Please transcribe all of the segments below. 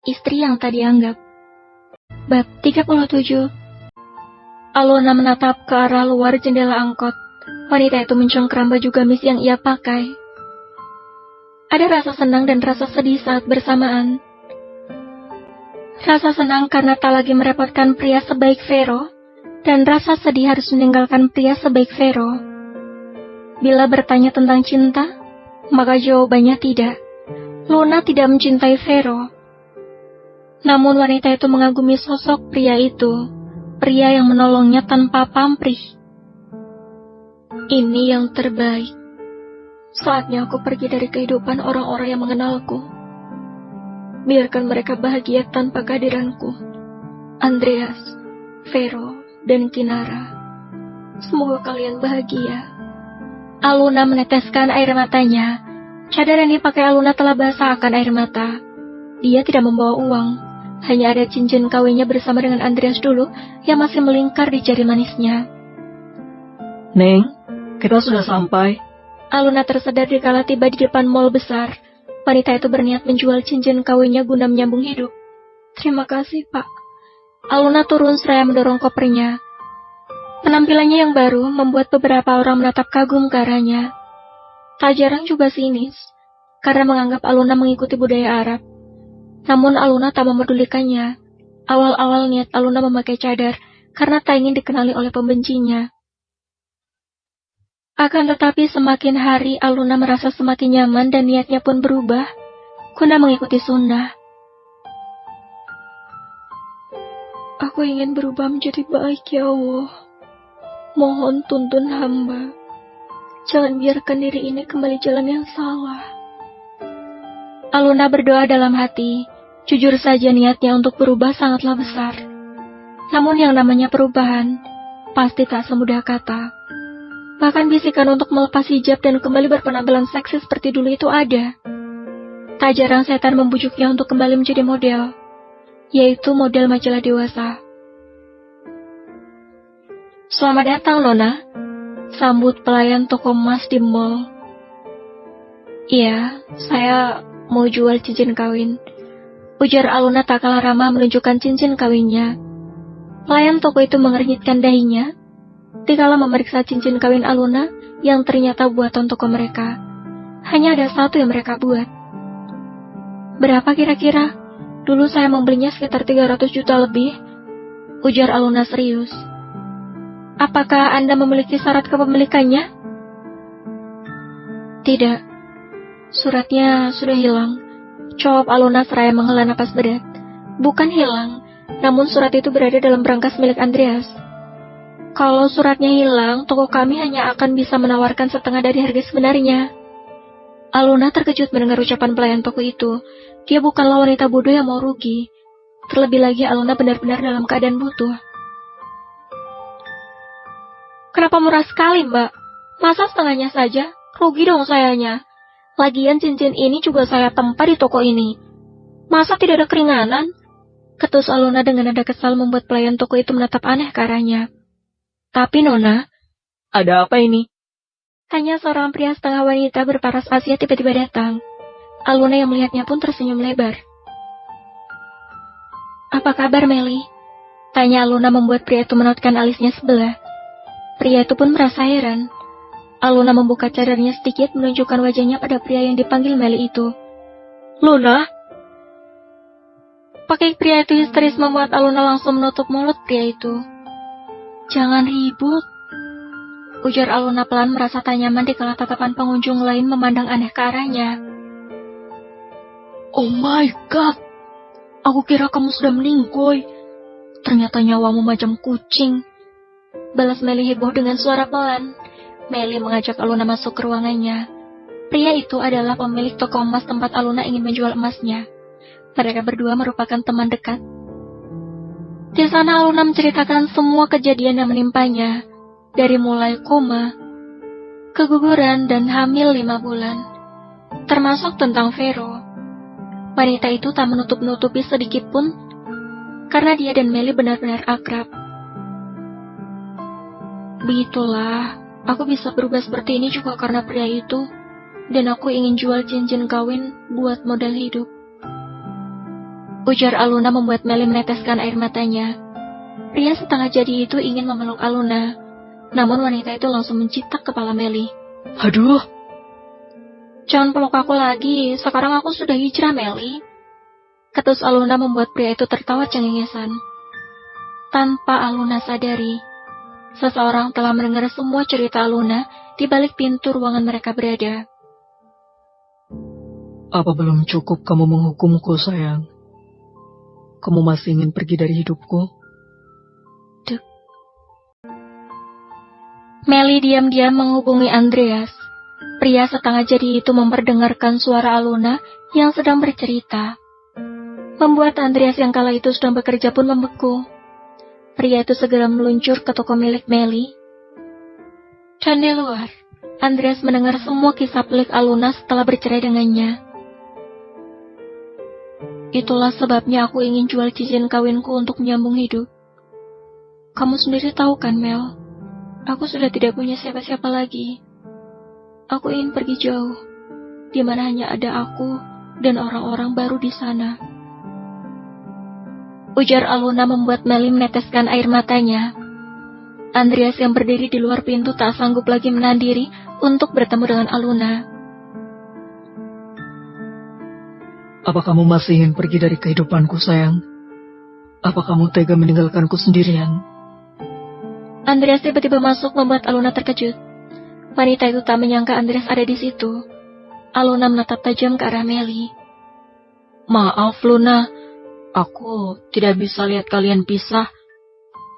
istri yang tak dianggap. Bab 37. Alona menatap ke arah luar jendela angkot. Wanita itu mencengkram baju gamis yang ia pakai. Ada rasa senang dan rasa sedih saat bersamaan. Rasa senang karena tak lagi merepotkan pria sebaik Vero, dan rasa sedih harus meninggalkan pria sebaik Vero. Bila bertanya tentang cinta, maka jawabannya tidak. Luna tidak mencintai Vero. Namun wanita itu mengagumi sosok pria itu, pria yang menolongnya tanpa pamrih. Ini yang terbaik. Saatnya aku pergi dari kehidupan orang-orang yang mengenalku. Biarkan mereka bahagia tanpa kehadiranku. Andreas, Vero, dan Kinara. Semoga kalian bahagia. Aluna meneteskan air matanya. Cadar yang dipakai Aluna telah basah akan air mata. Dia tidak membawa uang. Hanya ada cincin kawinnya bersama dengan Andreas dulu yang masih melingkar di jari manisnya. Neng, kita sudah sampai. Aluna tersedar dikala tiba di depan mall besar. Wanita itu berniat menjual cincin kawinnya guna menyambung hidup. Terima kasih, Pak. Aluna turun seraya mendorong kopernya. Penampilannya yang baru membuat beberapa orang menatap kagum ke arahnya. Tak jarang juga sinis, karena menganggap Aluna mengikuti budaya Arab. Namun Aluna tak memedulikannya. Awal-awal niat Aluna memakai cadar karena tak ingin dikenali oleh pembencinya. Akan tetapi semakin hari Aluna merasa semakin nyaman dan niatnya pun berubah, guna mengikuti sunnah. Aku ingin berubah menjadi baik, ya Allah. Mohon tuntun hamba. Jangan biarkan diri ini kembali jalan yang salah. Aluna berdoa dalam hati. Jujur saja niatnya untuk berubah sangatlah besar. Namun yang namanya perubahan, pasti tak semudah kata. Bahkan bisikan untuk melepas hijab dan kembali berpenampilan seksi seperti dulu itu ada. Tak jarang setan membujuknya untuk kembali menjadi model, yaitu model majalah dewasa. Selamat datang, Nona. Sambut pelayan toko emas di mall. Iya, saya mau jual cincin kawin. Ujar Aluna tak kalah ramah menunjukkan cincin kawinnya. Pelayan toko itu mengernyitkan dahinya, dikala memeriksa cincin kawin Aluna yang ternyata buatan toko mereka. Hanya ada satu yang mereka buat. Berapa kira-kira? Dulu saya membelinya sekitar 300 juta lebih. Ujar Aluna serius. Apakah Anda memiliki syarat kepemilikannya? Tidak. Suratnya sudah hilang. Jawab Aluna seraya menghela napas berat. Bukan hilang, namun surat itu berada dalam brankas milik Andreas. Kalau suratnya hilang, toko kami hanya akan bisa menawarkan setengah dari harga sebenarnya. Aluna terkejut mendengar ucapan pelayan toko itu. Dia bukanlah wanita bodoh yang mau rugi. Terlebih lagi Aluna benar-benar dalam keadaan butuh. Kenapa murah sekali, Mbak? Masa setengahnya saja? Rugi dong sayanya. Lagian cincin ini juga saya tempa di toko ini. Masa tidak ada keringanan? Ketus Aluna dengan nada kesal membuat pelayan toko itu menatap aneh ke arahnya. Tapi Nona, ada apa ini? Tanya seorang pria setengah wanita berparas Asia tiba-tiba datang. Aluna yang melihatnya pun tersenyum lebar. Apa kabar, Meli? Tanya Aluna membuat pria itu menotkan alisnya sebelah. Pria itu pun merasa heran. Aluna membuka cadarnya sedikit menunjukkan wajahnya pada pria yang dipanggil Meli itu. Luna? Pakai pria itu histeris membuat Aluna langsung menutup mulut pria itu. Jangan ribut, ujar Aluna pelan merasa tak nyaman dikala tatapan pengunjung lain memandang aneh ke arahnya. Oh my god, aku kira kamu sudah meninggoy. Ternyata nyawamu macam kucing. Balas Meli heboh dengan suara pelan. Meli mengajak Aluna masuk ke ruangannya. Pria itu adalah pemilik toko emas tempat Aluna ingin menjual emasnya. Mereka berdua merupakan teman dekat. Di sana Aluna menceritakan semua kejadian yang menimpanya, dari mulai koma, keguguran, dan hamil 5 bulan. Termasuk tentang Vero. Wanita itu tak menutup-nutupi sedikit pun, karena dia dan Meli benar-benar akrab. Begitulah. Aku bisa berubah seperti ini juga karena pria itu, dan aku ingin jual cincin kawin buat modal hidup. Ujar Aluna membuat Meli meneteskan air matanya. Pria setengah jadi itu ingin memeluk Aluna, namun wanita itu langsung mencitak kepala Meli. Aduh, Jangan peluk aku lagi, sekarang aku sudah hijrah, Meli. Ketus Aluna membuat pria itu tertawa cengengesan. Tanpa Aluna sadari, seseorang telah mendengar semua cerita Aluna di balik pintu ruangan mereka berada. apa belum cukup kamu menghukumku, sayang? Kamu masih ingin pergi dari hidupku? Meli diam-diam menghubungi Andreas. Pria setengah jadi itu memperdengarkan suara Aluna yang sedang bercerita. Membuat Andreas yang kala itu sedang bekerja pun membeku. Pria itu segera meluncur ke toko milik Meli. Dan di luar, Andreas mendengar semua kisah pelik Aluna setelah bercerai dengannya. Itulah sebabnya aku ingin jual cincin kawinku untuk menyambung hidup. Kamu sendiri tahu kan, Mel? Aku sudah tidak punya siapa-siapa lagi. Aku ingin pergi jauh, di mana hanya ada aku dan orang-orang baru di sana. Ujar Aluna membuat Meli meneteskan air matanya. Andreas yang berdiri di luar pintu tak sanggup lagi menahan diri untuk bertemu dengan Aluna. Apa kamu masih ingin pergi dari kehidupanku, sayang? Apa kamu tega meninggalkanku sendirian? Andreas tiba-tiba masuk membuat Aluna terkejut. Wanita itu tak menyangka Andreas ada di situ. Aluna menatap tajam ke arah Meli. Maaf, Luna. Aku tidak bisa lihat kalian pisah.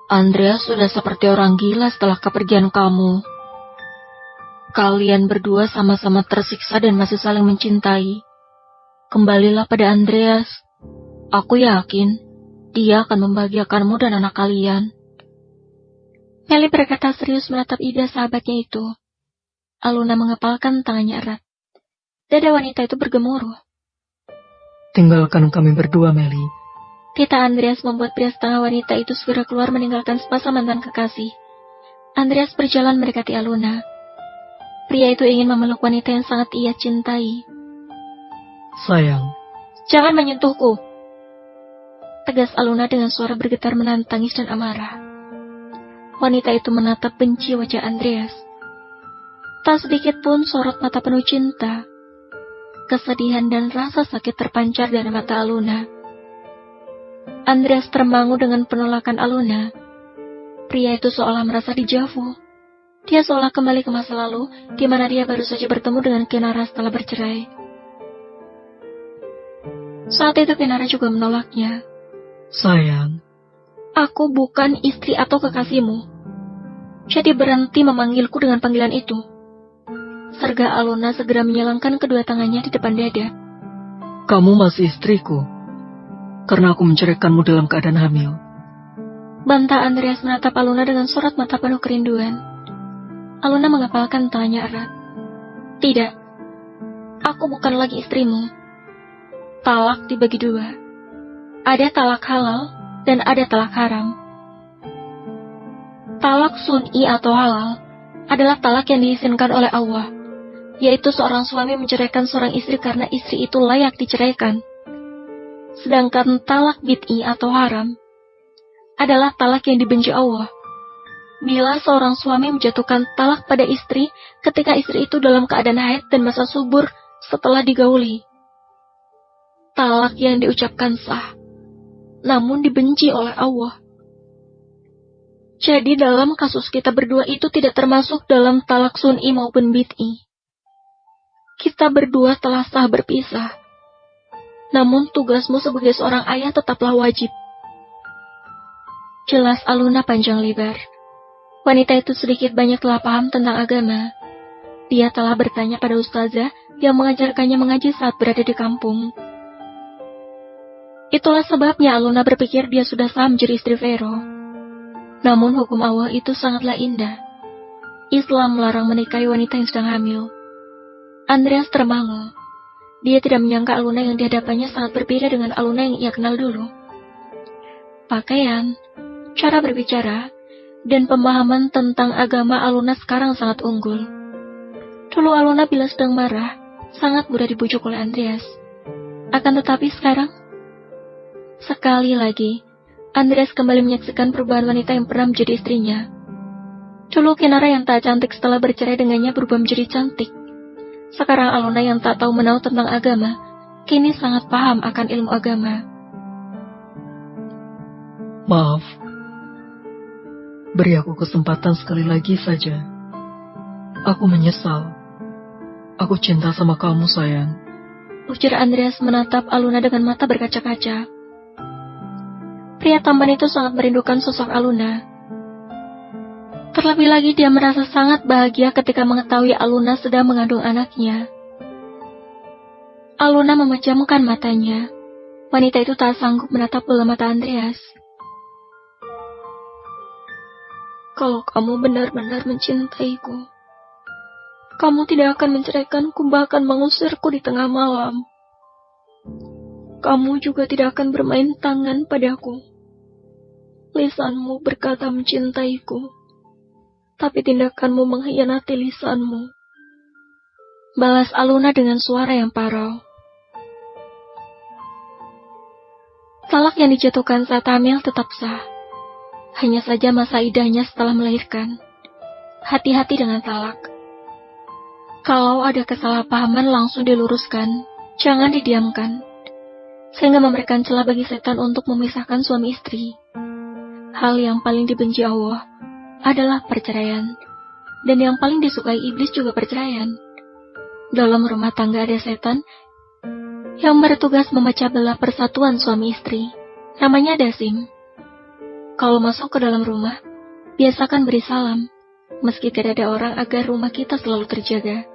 Andreas sudah seperti orang gila setelah kepergian kamu. Kalian berdua sama-sama tersiksa dan masih saling mencintai. Kembalilah pada Andreas. Aku yakin dia akan membahagiakanmu dan anak kalian. Meli berkata serius menatap Ida sahabatnya itu. Aluna mengepalkan tangannya erat. Dada wanita itu bergemuruh. Tinggalkan kami berdua, Meli. Tita Andreas membuat pria setengah wanita itu segera keluar meninggalkan sepasang mantan kekasih. Andreas berjalan mendekati Aluna. Pria itu ingin memeluk wanita yang sangat ia cintai. Sayang. Jangan menyentuhku. Tegas Aluna dengan suara bergetar menahan tangis dan amarah. Wanita itu menatap benci wajah Andreas. Tak sedikit pun sorot mata penuh cinta. Kesedihan dan rasa sakit terpancar dari mata Aluna. Andreas termangu dengan penolakan Aluna. Pria itu seolah merasa dijauh. Dia seolah kembali ke masa lalu, di mana dia baru saja bertemu dengan Kinara setelah bercerai. Saat itu Kinara juga menolaknya. Sayang. Aku bukan istri atau kekasihmu. Jadi berhenti memanggilku dengan panggilan itu. Serga Aluna segera menyalangkan kedua tangannya di depan dada. Kamu masih istriku, karena aku menceraikanmu dalam keadaan hamil. Bantah Andreas menatap Aluna dengan sorot mata penuh kerinduan. Aluna mengepalkan tangannya erat. Tidak, aku bukan lagi istrimu. Talak dibagi dua. Ada talak halal dan ada talak haram. Talak sun'i atau halal adalah talak yang diizinkan oleh Allah, yaitu seorang suami menceraikan seorang istri karena istri itu layak diceraikan. Sedangkan talak bid'i atau haram adalah talak yang dibenci Allah. Bila seorang suami menjatuhkan talak pada istri ketika istri itu dalam keadaan haid dan masa subur setelah digauli. Talak yang diucapkan sah, namun dibenci oleh Allah. Jadi dalam kasus kita berdua itu tidak termasuk dalam talak sun'i maupun bid'i. Kita berdua telah sah berpisah. Namun tugasmu sebagai seorang ayah tetaplah wajib. Jelas Aluna panjang lebar. Wanita itu sedikit banyak telah paham tentang agama. Dia telah bertanya pada ustazah yang mengajarkannya mengaji saat berada di kampung. Itulah sebabnya Aluna berpikir dia sudah sah menjadi istri Vero. Namun hukum Allah itu sangatlah indah. Islam melarang menikahi wanita yang sedang hamil. Andreas termangu. Dia tidak menyangka Aluna yang dihadapannya sangat berbeda dengan Aluna yang ia kenal dulu. Pakaian, cara berbicara, dan pemahaman tentang agama Aluna sekarang sangat unggul. Dulu Aluna bila sedang marah, sangat mudah dibujuk oleh Andreas. Akan tetapi sekarang, Sekali lagi, Andreas kembali menyaksikan perubahan wanita yang pernah menjadi istrinya. Dulu Kinara yang tak cantik setelah bercerai dengannya berubah menjadi cantik. Sekarang Aluna yang tak tahu menahu tentang agama, kini sangat paham akan ilmu agama. Maaf, beri aku kesempatan sekali lagi saja. Aku menyesal. Aku cinta sama kamu, sayang. Ujar Andreas menatap Aluna dengan mata berkaca-kaca. Pria tampan itu sangat merindukan sosok Aluna. Terlebih lagi dia merasa sangat bahagia ketika mengetahui Aluna sedang mengandung anaknya. Aluna memejamkan matanya. Wanita itu tak sanggup menatap bola mata Andreas. Kalau kamu benar-benar mencintaiku, kamu tidak akan menceraikanku bahkan mengusirku di tengah malam. Kamu juga tidak akan bermain tangan padaku. Lisanmu berkata mencintaiku, tapi tindakanmu mengkhianati lisanmu. Balas Aluna dengan suara yang parau. Talak yang dijatuhkan saat hamil tetap sah. Hanya saja masa idahnya setelah melahirkan. Hati-hati dengan talak. Kalau ada kesalahpahaman langsung diluruskan, jangan didiamkan. Sehingga memberikan celah bagi setan untuk memisahkan suami istri. Hal yang paling dibenci Allah adalah perceraian. Dan yang paling disukai iblis juga perceraian. Dalam rumah tangga ada setan yang bertugas memecah belah persatuan suami istri. Namanya Dasim. Kalau masuk ke dalam rumah, biasakan beri salam, meski tidak ada orang agar rumah kita selalu terjaga.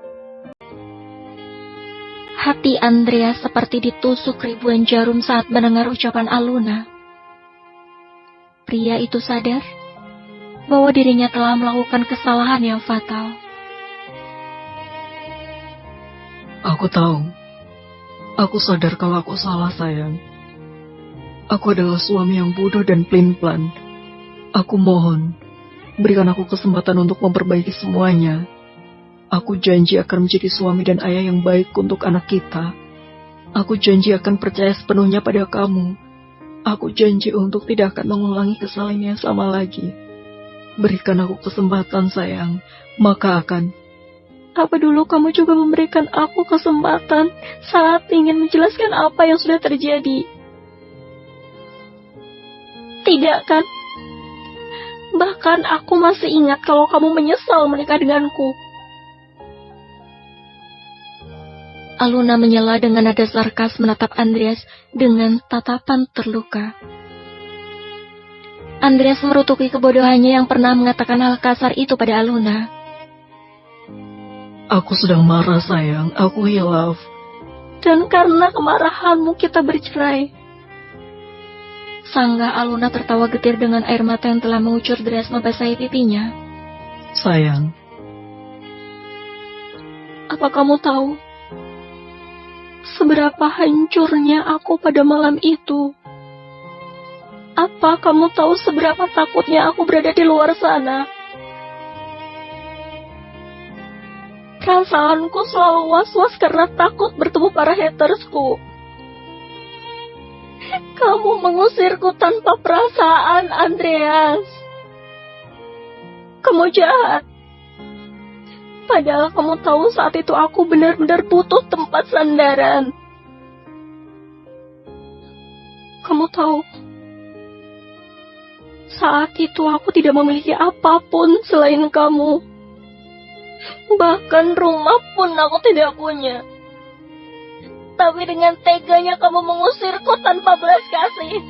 Hati Andreas seperti ditusuk ribuan jarum saat mendengar ucapan Aluna. Pria itu sadar bahwa dirinya telah melakukan kesalahan yang fatal. Aku tahu. Aku sadar kalau aku salah, sayang. Aku adalah suami yang bodoh dan pelin-pelan. Aku mohon, berikan aku kesempatan untuk memperbaiki semuanya. Aku janji akan menjadi suami dan ayah yang baik untuk anak kita. Aku janji akan percaya sepenuhnya pada kamu. Aku janji untuk tidak akan mengulangi kesalahan yang sama lagi. Berikan aku kesempatan, sayang, maka akan... Apa dulu kamu juga memberikan aku kesempatan saat ingin menjelaskan apa yang sudah terjadi? Tidak kan? Bahkan aku masih ingat kalau kamu menyesal menikah denganku. Aluna menyela dengan nada sarkas menatap Andreas dengan tatapan terluka. Andreas merutuki kebodohannya yang pernah mengatakan hal kasar itu pada Aluna. Aku sedang marah, sayang. Aku hilaf. Dan karena kemarahanmu kita bercerai. Sanggah Aluna tertawa getir dengan air mata yang telah mengucur deras membasahi pipinya. Sayang. Apa kamu tahu seberapa hancurnya aku pada malam itu? Apa kamu tahu seberapa takutnya aku berada di luar sana? Perasaanku selalu was-was karena takut bertemu para hatersku. Kamu mengusirku tanpa perasaan, Andreas. Kamu jahat. Padahal kamu tahu saat itu aku benar-benar butuh tempat sandaran. Kamu tahu, saat itu aku tidak memiliki apapun selain kamu. Bahkan rumah pun aku tidak punya. Tapi dengan teganya kamu mengusirku tanpa belas kasih.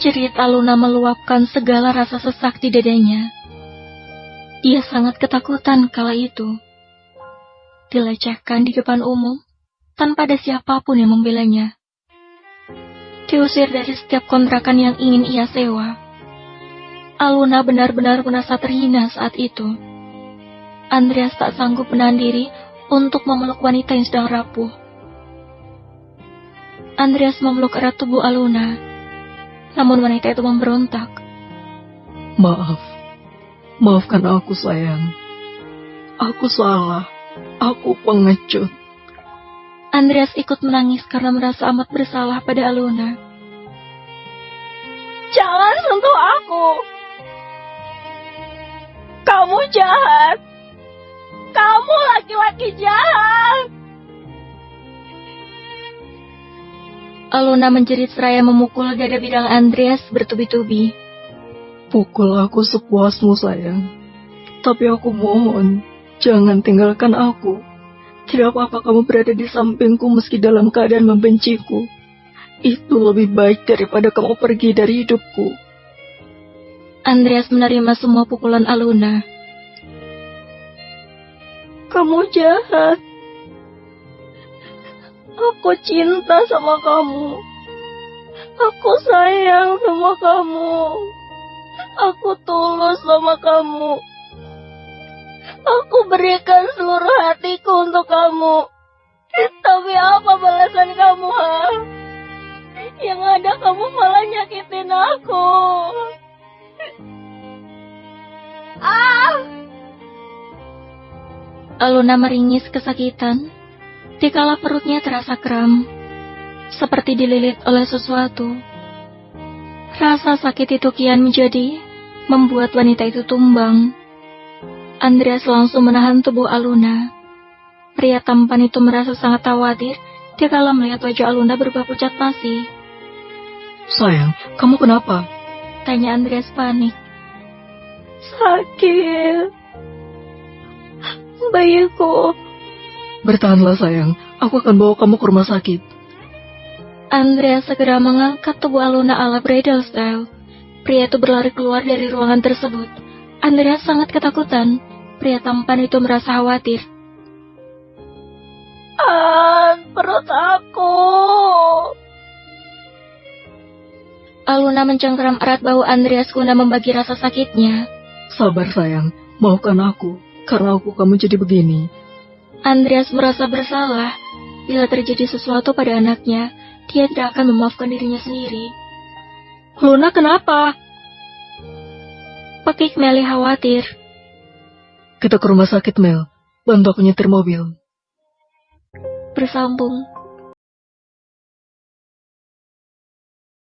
Jerit Aluna meluapkan segala rasa sesak di dadanya. Dia sangat ketakutan kala itu. Dilecehkan di depan umum, tanpa ada siapapun yang membelanya. Diusir dari setiap kontrakan yang ingin ia sewa. Aluna benar-benar merasa terhina saat itu. Andreas tak sanggup menahan diri untuk memeluk wanita yang sedang rapuh. Andreas memeluk erat tubuh Aluna, namun wanita itu memberontak. Maafkan aku, sayang. Aku salah, aku pengecut. Andreas ikut menangis karena merasa amat bersalah pada Aluna. Jangan sentuh aku. Kamu jahat. Kamu laki-laki jahat. Aluna menjerit seraya memukul dada bidang Andreas bertubi-tubi. Pukul aku sepuasmu sayang. Tapi aku mohon, jangan tinggalkan aku. Tidak apa-apa kamu berada di sampingku meski dalam keadaan membenciku. Itu lebih baik daripada kamu pergi dari hidupku. Andreas menerima semua pukulan Aluna. Kamu jahat. Aku cinta sama kamu. Aku sayang sama kamu. Aku tulus sama kamu. Aku berikan seluruh hatiku untuk kamu. Tapi apa balasan kamu, ha? Yang ada kamu malah nyakitin aku. Aluna meringis kesakitan. Dikala perutnya terasa kram, seperti dililit oleh sesuatu. Rasa sakit itu kian membuat wanita itu tumbang. Andreas langsung menahan tubuh Aluna. Pria tampan itu merasa sangat khawatir dikala melihat wajah Aluna berubah pucat pasi. Sayang, kamu kenapa? Tanya Andreas panik. Sakit. Bayiku. Bertahanlah sayang, aku akan bawa kamu ke rumah sakit. Andreas segera mengangkat tubuh Aluna ala bridal style. Pria itu berlari keluar dari ruangan tersebut. Andreas sangat ketakutan. Pria tampan itu merasa khawatir. Perut aku. Aluna mencengkeram erat bahu Andreas guna membagi rasa sakitnya. Sabar sayang, maafkan aku. Karena aku kamu jadi begini. Andreas merasa bersalah. Bila terjadi sesuatu pada anaknya, dia tidak akan memaafkan dirinya sendiri. Luna kenapa? Pekik Melly khawatir. Kita ke rumah sakit, Mel. Bantu aku nyetir mobil. Bersambung.